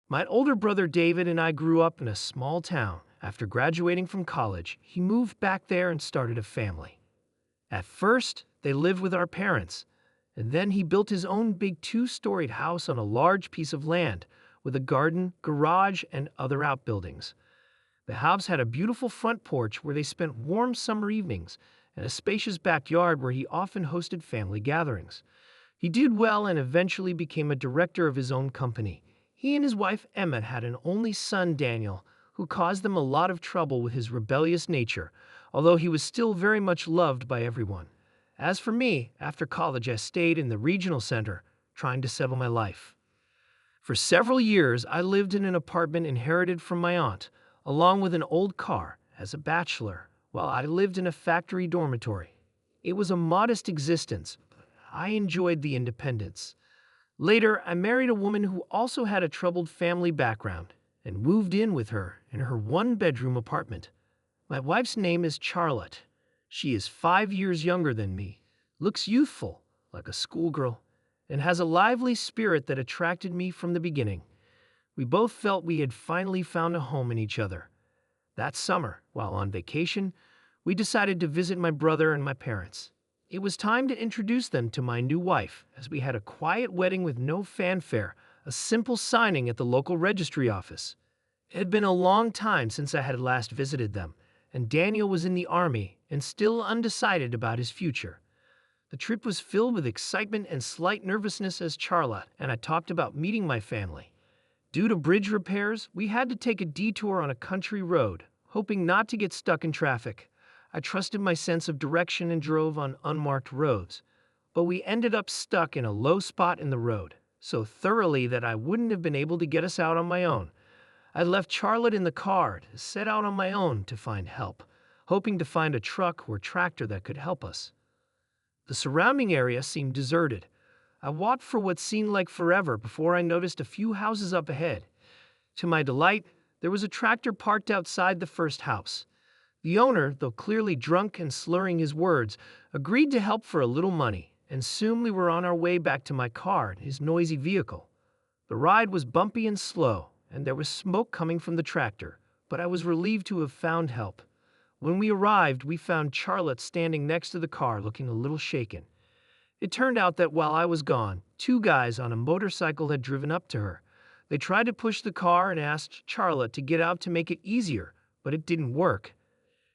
My older brother David and I grew up in a small town. After graduating from college, he moved back there and started a family. At first, they lived with our parents, and then he built his own big two-storied house on a large piece of land with a garden, garage, and other outbuildings. The house had a beautiful front porch where they spent warm summer evenings and a spacious backyard where he often hosted family gatherings. He did well and eventually became a director of his own company. He and his wife Emma had an only son, Daniel, who caused them a lot of trouble with his rebellious nature, although he was still very much loved by everyone. As for me, after college I stayed in the regional center, trying to settle my life. For several years I lived in an apartment inherited from my aunt, along with an old car, as a bachelor, while I lived in a factory dormitory. It was a modest existence, but I enjoyed the independence. Later, I married a woman who also had a troubled family background and moved in with her in her one-bedroom apartment. My wife's name is Charlotte. She is 5 years younger than me, looks youthful, like a schoolgirl, and has a lively spirit that attracted me from the beginning. We both felt we had finally found a home in each other. That summer, while on vacation, we decided to visit my brother and my parents. It was time to introduce them to my new wife, as we had a quiet wedding with no fanfare, a simple signing at the local registry office. It had been a long time since I had last visited them, and Daniel was in the army and still undecided about his future. The trip was filled with excitement and slight nervousness as Charlotte and I talked about meeting my family. Due to bridge repairs, we had to take a detour on a country road, hoping not to get stuck in traffic. I trusted my sense of direction and drove on unmarked roads, but we ended up stuck in a low spot in the road, so thoroughly that I wouldn't have been able to get us out on my own. I left Charlotte in the car to set out on my own to find help, hoping to find a truck or tractor that could help us. The surrounding area seemed deserted. I walked for what seemed like forever before I noticed a few houses up ahead. To my delight, there was a tractor parked outside the first house. The owner, though clearly drunk and slurring his words, agreed to help for a little money, and soon we were on our way back to my car and his noisy vehicle. The ride was bumpy and slow, and there was smoke coming from the tractor, but I was relieved to have found help. When we arrived, we found Charlotte standing next to the car looking a little shaken. It turned out that while I was gone, 2 guys on a motorcycle had driven up to her. They tried to push the car and asked Charlotte to get out to make it easier, but it didn't work.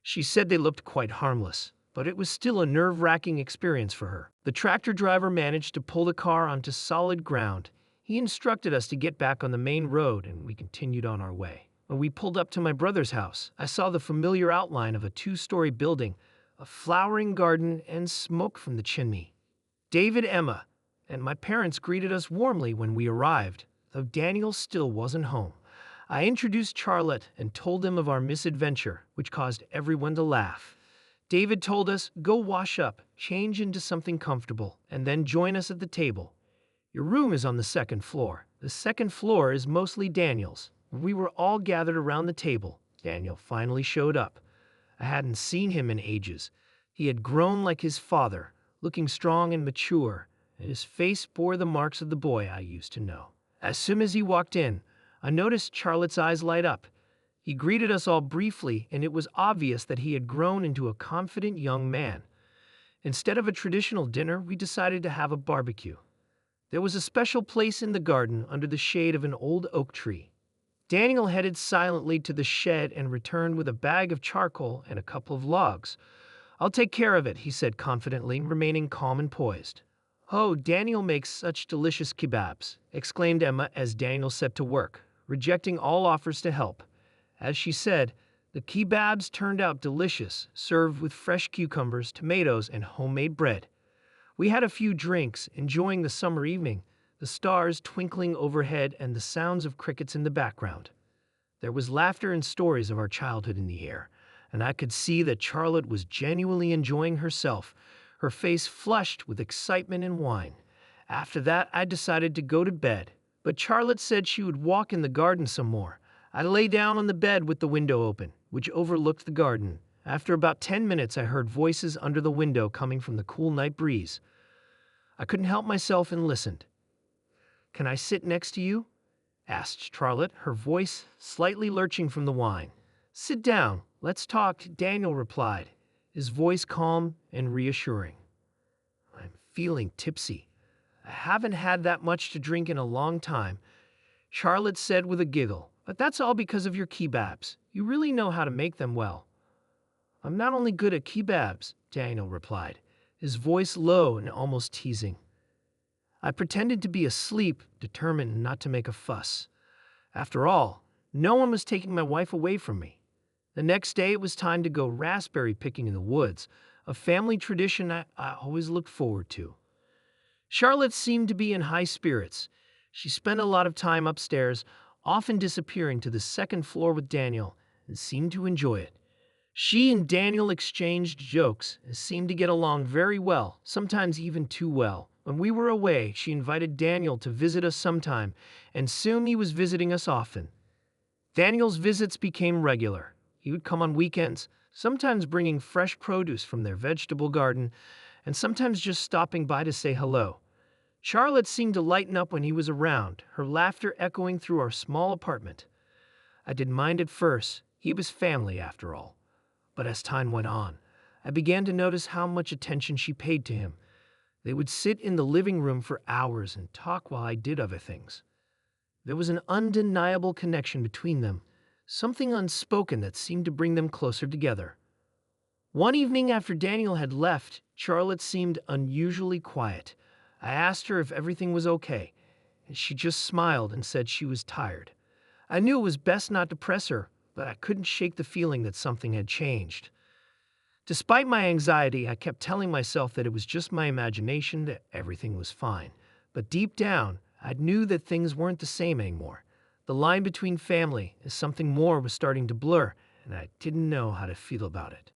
She said they looked quite harmless, but it was still a nerve-wracking experience for her. The tractor driver managed to pull the car onto solid ground. He instructed us to get back on the main road, and we continued on our way. When we pulled up to my brother's house, I saw the familiar outline of a 2-story building, a flowering garden, and smoke from the chimney. David, Emma, and my parents greeted us warmly when we arrived, though Daniel still wasn't home. I introduced Charlotte and told them of our misadventure, which caused everyone to laugh. David told us, "Go wash up, change into something comfortable, and then join us at the table. Your room is on the 2nd floor. The 2nd floor is mostly Daniel's." We were all gathered around the table. Daniel finally showed up. I hadn't seen him in ages. He had grown like his father, looking strong and mature, and his face bore the marks of the boy I used to know. As soon as he walked in, I noticed Charlotte's eyes light up. He greeted us all briefly, and it was obvious that he had grown into a confident young man. Instead of a traditional dinner, we decided to have a barbecue. There was a special place in the garden under the shade of an old oak tree. Daniel headed silently to the shed and returned with a bag of charcoal and a couple of logs. "I'll take care of it," he said confidently, remaining calm and poised. "Oh, Daniel makes such delicious kebabs," exclaimed Emma as Daniel set to work, rejecting all offers to help. As she said, the kebabs turned out delicious, served with fresh cucumbers, tomatoes, and homemade bread. We had a few drinks, enjoying the summer evening, the stars twinkling overhead and the sounds of crickets in the background. There was laughter and stories of our childhood in the air, and I could see that Charlotte was genuinely enjoying herself, her face flushed with excitement and wine. After that, I decided to go to bed, but Charlotte said she would walk in the garden some more. I lay down on the bed with the window open, which overlooked the garden. After about 10 minutes, I heard voices under the window coming from the cool night breeze. I couldn't help myself and listened. "Can I sit next to you?" asked Charlotte, her voice slightly lurching from the wine. "Sit down. Let's talk," Daniel replied, his voice calm and reassuring. "I'm feeling tipsy. I haven't had that much to drink in a long time," Charlotte said with a giggle. "But that's all because of your kebabs. You really know how to make them well." "I'm not only good at kebabs," Daniel replied, his voice low and almost teasing. I pretended to be asleep, determined not to make a fuss. After all, no one was taking my wife away from me. The next day it was time to go raspberry picking in the woods, a family tradition I always looked forward to. Charlotte seemed to be in high spirits. She spent a lot of time upstairs, often disappearing to the second floor with Daniel, and seemed to enjoy it. She and Daniel exchanged jokes and seemed to get along very well, sometimes even too well. When we were away, she invited Daniel to visit us sometime, and soon he was visiting us often. Daniel's visits became regular. He would come on weekends, sometimes bringing fresh produce from their vegetable garden, and sometimes just stopping by to say hello. Charlotte seemed to lighten up when he was around, her laughter echoing through our small apartment. I didn't mind at first. He was family, after all. But as time went on, I began to notice how much attention she paid to him. They would sit in the living room for hours and talk while I did other things. There was an undeniable connection between them, something unspoken that seemed to bring them closer together. One evening after Daniel had left, Charlotte seemed unusually quiet. I asked her if everything was okay, and she just smiled and said she was tired. I knew it was best not to press her, but I couldn't shake the feeling that something had changed. Despite my anxiety, I kept telling myself that it was just my imagination, that everything was fine. But deep down, I knew that things weren't the same anymore. The line between family and something more was starting to blur, and I didn't know how to feel about it.